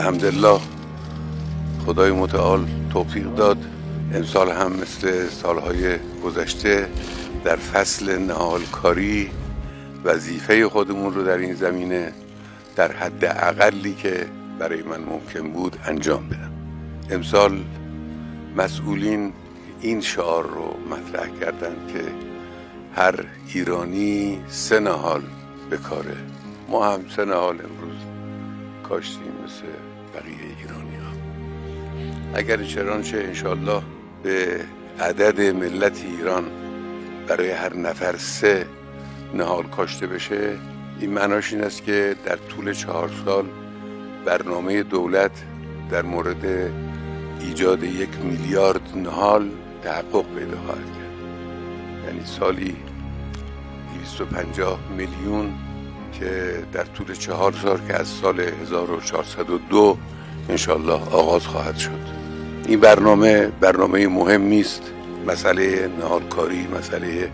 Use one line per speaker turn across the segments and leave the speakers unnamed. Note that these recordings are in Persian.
الحمدلله خدای متعال توفیق داد. امسال هم مثل سالهای گذشته در فصل نهالکاری وظیفه خودمون رو در این زمینه در حد اقلی که برای من ممکن بود انجام بدم. امسال مسئولین این شعار رو مطرح کردند که هر ایرانی 3 نهال بکاره. ما هم 3 نهال امروز کاشتیم مثل بقیه ایرانی ها. اگر چنانچه انشالله به عدد ملت ایران برای هر نفر 3 نهال کاشته بشه، این معناش این است که در طول 4 سال برنامه دولت در مورد ایجاد 1 میلیارد نهال تحقق پیدا خواهد کرد. یعنی سالی 250 میلیون که در طول 4 سال که از سال 1402 انشالله آغاز خواهد شد. این برنامه مهمی است. مسئله نهالکاری، مسئله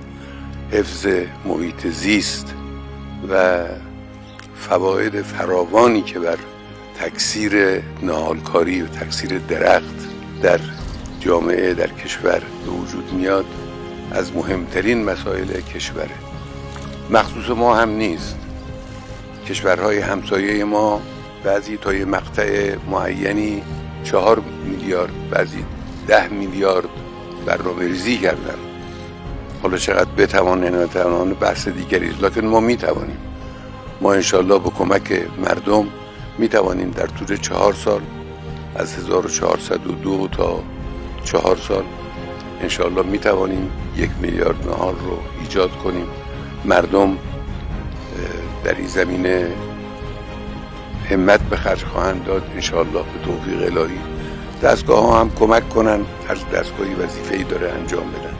حفظ محیط زیست و فواید فراوانی که بر تکثیر نهالکاری و تکثیر درخت در جامعه در کشور به وجود میاد از مهمترین مسائل کشوره. مخصوص ما هم نیست. کشورهای همسایه ما بعضی تا یه مقطع معینی 4 میلیارد بعضی 10 میلیارد برنامه ریزی کردن. حالا چقدر بتوانن بحث دیگری است، لکن ما میتوانیم. ما انشالله با کمک مردم میتوانیم در طول 4 سال از 1402 تا 4 سال انشالله میتوانیم 1 میلیارد نهال رو ایجاد کنیم. مردم در این زمینه همت به خرج خواهند داد انشالله به توفیق الهی. دستگاه ها هم کمک کنن، هر دستگاهی وظیفه‌ای داره انجام بدن.